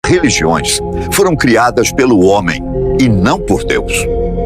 religiões foram criadas pelo homem e não por Deus.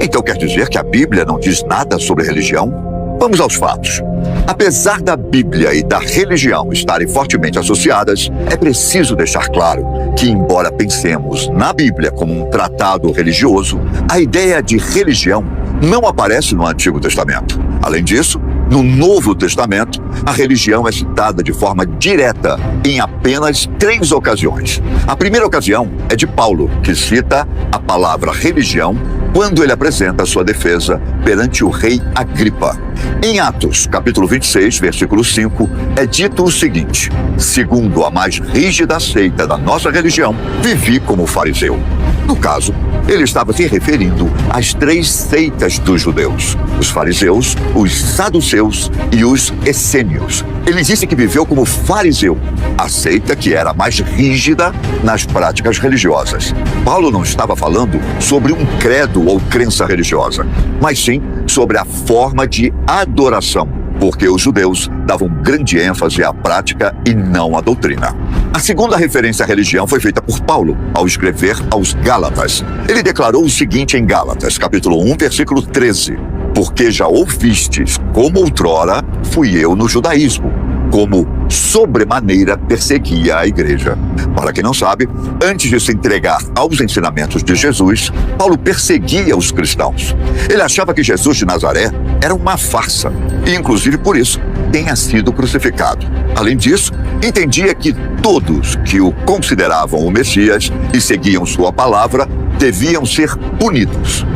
Então quer dizer que a Bíblia não diz nada sobre religião? Vamos aos fatos. Apesar da Bíblia e da religião estarem fortemente associadas, é preciso deixar claro que, embora pensemos na Bíblia como um tratado religioso, a ideia de religião não aparece no Antigo Testamento. Além disso, no Novo Testamento, a religião é citada de forma direta em apenas 3 ocasiões. A primeira ocasião é de Paulo, que cita a palavra religião quando ele apresenta sua defesa perante o rei Agripa. Em Atos, capítulo 26, versículo 5, é dito o seguinte: segundo a mais rígida seita da nossa religião, vivi como fariseu. No caso, ele estava se referindo às 3 seitas dos judeus: os fariseus, os saduceus e os essênios. Ele disse que viveu como fariseu, a seita que era mais rígida nas práticas religiosas. Paulo não estava falando sobre um credo ou crença religiosa, mas sim sobre a forma de adoração, porque os judeus davam grande ênfase à prática e não à doutrina. A segunda referência à religião foi feita por Paulo ao escrever aos Gálatas. Ele declarou o seguinte em Gálatas, capítulo 1, versículo 13: porque já ouvistes como outrora fui eu no judaísmo, como sobremaneira perseguia a igreja. Para quem não sabe, antes de se entregar aos ensinamentos de Jesus, Paulo perseguia os cristãos. Ele achava que Jesus de Nazaré era uma farsa e, inclusive por isso, tenha sido crucificado. Além disso, entendia que todos que o consideravam o Messias e seguiam sua palavra deviam ser punidos.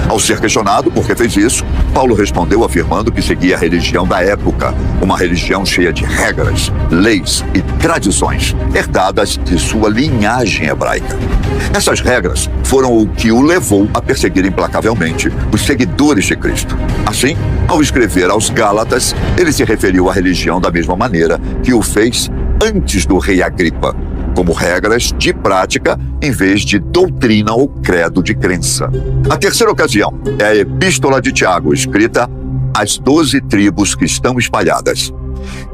Ao ser questionado por que fez isso, Paulo respondeu afirmando que seguia a religião da época, uma religião cheia de regras, leis e tradições, herdadas de sua linhagem hebraica. Essas regras foram o que o levou a perseguir implacavelmente os seguidores de Cristo. Assim, ao escrever aos Gálatas, ele se referiu à religião da mesma maneira que o fez antes do rei Agripa, como regras de prática em vez de doutrina ou credo de crença. A terceira ocasião é a Epístola de Tiago, escrita às 12 tribos que estão espalhadas.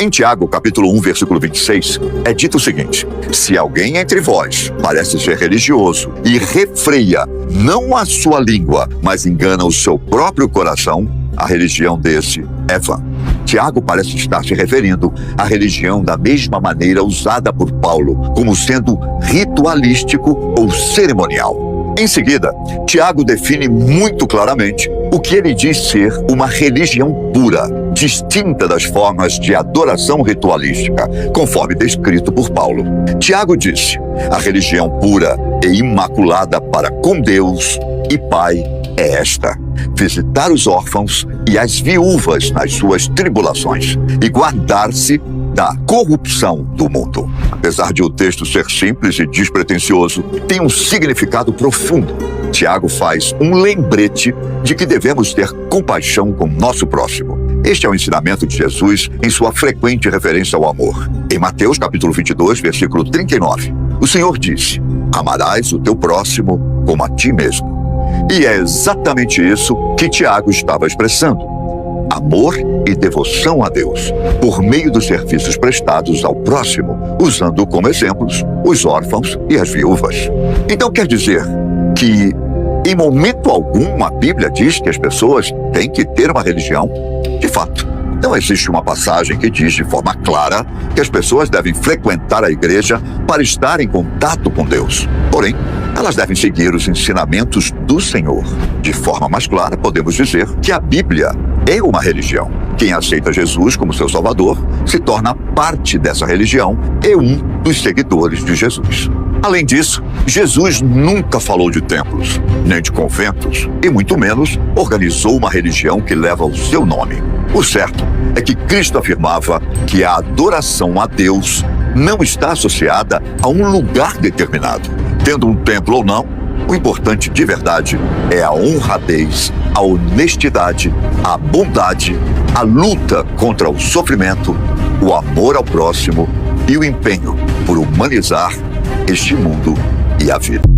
Em Tiago, capítulo 1, versículo 26, é dito o seguinte: se alguém entre vós parece ser religioso e refreia não a sua língua, mas engana o seu próprio coração, a religião desse é vã. Tiago parece estar se referindo à religião da mesma maneira usada por Paulo, como sendo ritualístico ou cerimonial. Em seguida, Tiago define muito claramente o que ele diz ser uma religião pura, distinta das formas de adoração ritualística, conforme descrito por Paulo. Tiago disse: a religião pura e imaculada para com Deus e Pai é esta: visitar os órfãos e as viúvas nas suas tribulações e guardar-se da corrupção do mundo. Apesar de o texto ser simples e despretensioso, tem um significado profundo. Tiago faz um lembrete de que devemos ter compaixão com nosso próximo. Este é o ensinamento de Jesus em sua frequente referência ao amor. Em Mateus capítulo 22, versículo 39, o Senhor disse: amarás o teu próximo como a ti mesmo. E é exatamente isso que Tiago estava expressando: amor e devoção a Deus, por meio dos serviços prestados ao próximo, usando como exemplos os órfãos e as viúvas. Então quer dizer que, em momento algum, a Bíblia diz que as pessoas têm que ter uma religião? De fato, não existe uma passagem que diz de forma clara que as pessoas devem frequentar a igreja para estar em contato com Deus. Porém, elas devem seguir os ensinamentos do Senhor. De forma mais clara, podemos dizer que a Bíblia é uma religião. Quem aceita Jesus como seu Salvador se torna parte dessa religião e um dos seguidores de Jesus. Além disso, Jesus nunca falou de templos, nem de conventos, e muito menos organizou uma religião que leva o seu nome. O certo é que Cristo afirmava que a adoração a Deus não está associada a um lugar determinado. Tendo um templo ou não, o importante de verdade é a honradez, a honestidade, a bondade, a luta contra o sofrimento, o amor ao próximo e o empenho por humanizar este mundo e a vida.